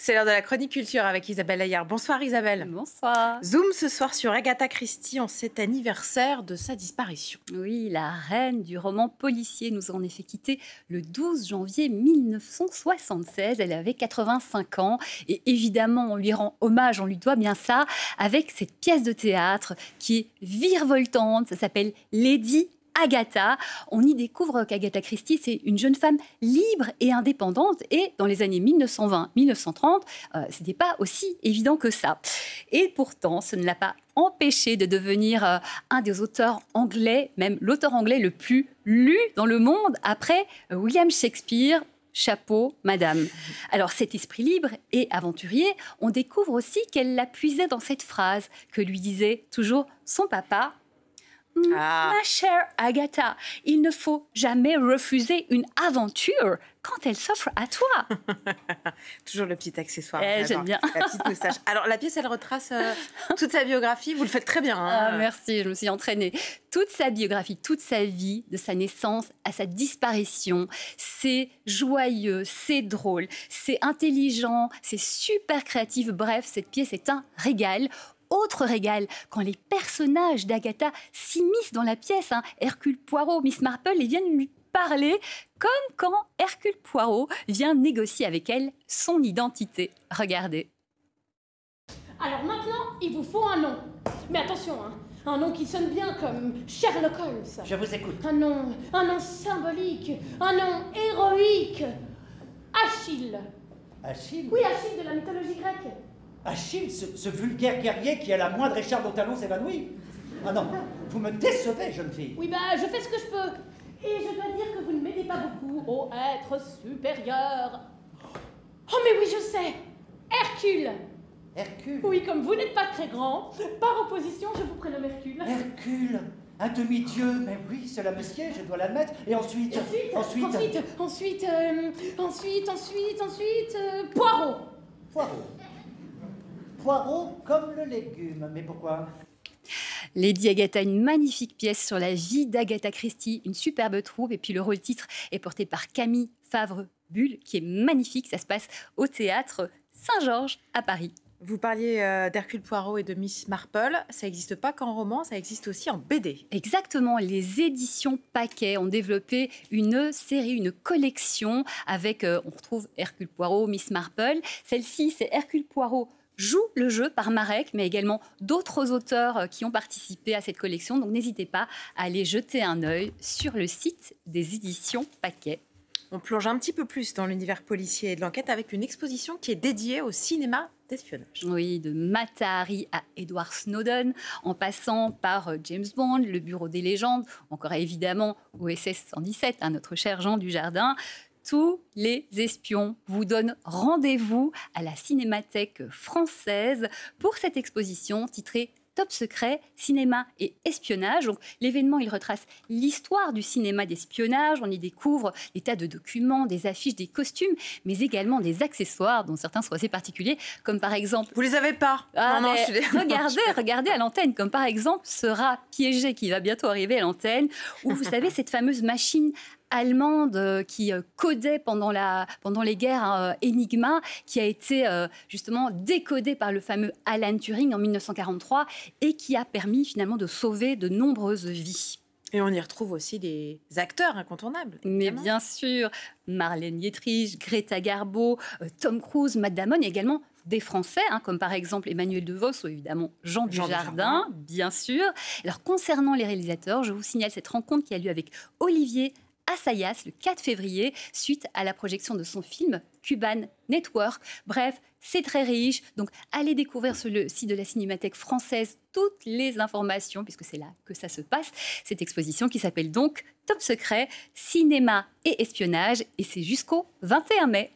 C'est l'heure de la chronique culture avec Isabelle Ayard. Bonsoir Isabelle. Bonsoir. Zoom ce soir sur Agatha Christie en cet anniversaire de sa disparition. Oui, la reine du roman policier nous a en effet quitté le 12 janvier 1976. Elle avait 85 ans et évidemment on lui rend hommage, on lui doit bien ça, avec cette pièce de théâtre qui est virevoltante. Ça s'appelle Lady Agatha. On y découvre qu'Agatha Christie, c'est une jeune femme libre et indépendante. Et dans les années 1920-1930, ce n'était pas aussi évident que ça. Et pourtant, ce ne l'a pas empêché de devenir un des auteurs anglais, même l'auteur anglais le plus lu dans le monde après William Shakespeare. Chapeau, madame. Alors, cet esprit libre et aventurier, on découvre aussi qu'elle la puisait dans cette phrase que lui disait toujours son papa. Ma chère Agatha, il ne faut jamais refuser une aventure quand elle s'offre à toi. Toujours le petit accessoire. J'aime bien. La petite moustache. Alors, la pièce, elle retrace toute sa biographie. Vous le faites très bien. Hein. Merci, je me suis entraînée. Toute sa biographie, toute sa vie, de sa naissance à sa disparition. C'est joyeux, c'est drôle, c'est intelligent, c'est super créatif. Bref, cette pièce est un régal. Autre régal, quand les personnages d'Agatha s'immiscent dans la pièce, Hercule Poirot, Miss Marple, ils viennent lui parler comme quand Hercule Poirot vient négocier avec elle son identité. Regardez. Alors maintenant, il vous faut un nom. Mais attention, un nom qui sonne bien comme Sherlock Holmes. Je vous écoute. Un nom symbolique, un nom héroïque. Achille. Achille? Oui, Achille de la mythologie grecque. Achille, ce vulgaire guerrier qui, à la moindre écharpe au talon, s'évanouit. Ah non, vous me décevez, jeune fille. Oui, je fais ce que je peux. Et je dois dire que vous ne m'aidez pas beaucoup, ô être supérieur. Oh, mais oui, je sais. Hercule. Hercule? Oui, comme vous n'êtes pas très grand, par opposition, je vous prénomme Hercule. Hercule, un demi-dieu, mais oui, cela me sied, je dois l'admettre. Et ensuite, Poirot. Poirot. Poirot comme le légume, mais pourquoi? Lady Agatha, une magnifique pièce sur la vie d'Agatha Christie, une superbe troupe. Et puis le rôle-titre est porté par Camille Fabre-Bulle, qui est magnifique. Ça se passe au théâtre Saint-Georges à Paris. Vous parliez d'Hercule Poirot et de Miss Marple. Ça n'existe pas qu'en roman, ça existe aussi en BD. Exactement. Les éditions Paquet ont développé une série, une collection avec, on retrouve Hercule Poirot, Miss Marple. Celle-ci, c'est Hercule Poirot joue le jeu par Marek, mais également d'autres auteurs qui ont participé à cette collection. Donc n'hésitez pas à aller jeter un œil sur le site des éditions Paquet. On plonge un petit peu plus dans l'univers policier et de l'enquête avec une exposition qui est dédiée au cinéma d'espionnage. Oui, de Mata Hari à Edward Snowden, en passant par James Bond, le Bureau des légendes, encore évidemment OSS 117, notre cher Jean Dujardin. Tous les espions vous donnent rendez-vous à la Cinémathèque française pour cette exposition titrée Top secret, cinéma et espionnage. Donc, l'événement, il retrace l'histoire du cinéma d'espionnage. On y découvre des tas de documents, des affiches, des costumes, mais également des accessoires dont certains sont assez particuliers, comme par exemple... Vous les avez pas? Non, regardez à l'antenne, comme par exemple ce rat piégé qui va bientôt arriver à l'antenne, ou vous savez, cette fameuse machine allemande qui codait pendant les guerres Enigma, qui a été justement décodée par le fameux Alan Turing en 1943 et qui a permis finalement de sauver de nombreuses vies. Et on y retrouve aussi des acteurs incontournables. Mais bien sûr, Marlène Dietrich, Greta Garbo, Tom Cruise, Matt Damon, et également des Français, comme par exemple Emmanuel DeVos ou évidemment Jean Dujardin, bien sûr. Alors concernant les réalisateurs, je vous signale cette rencontre qui a lieu avec Olivier Assayas le 4 février, suite à la projection de son film Cuban Network. Bref, c'est très riche, donc allez découvrir sur le site de la Cinémathèque française toutes les informations, puisque c'est là que ça se passe, cette exposition qui s'appelle donc Top secret, cinéma et espionnage, et c'est jusqu'au 21 mai.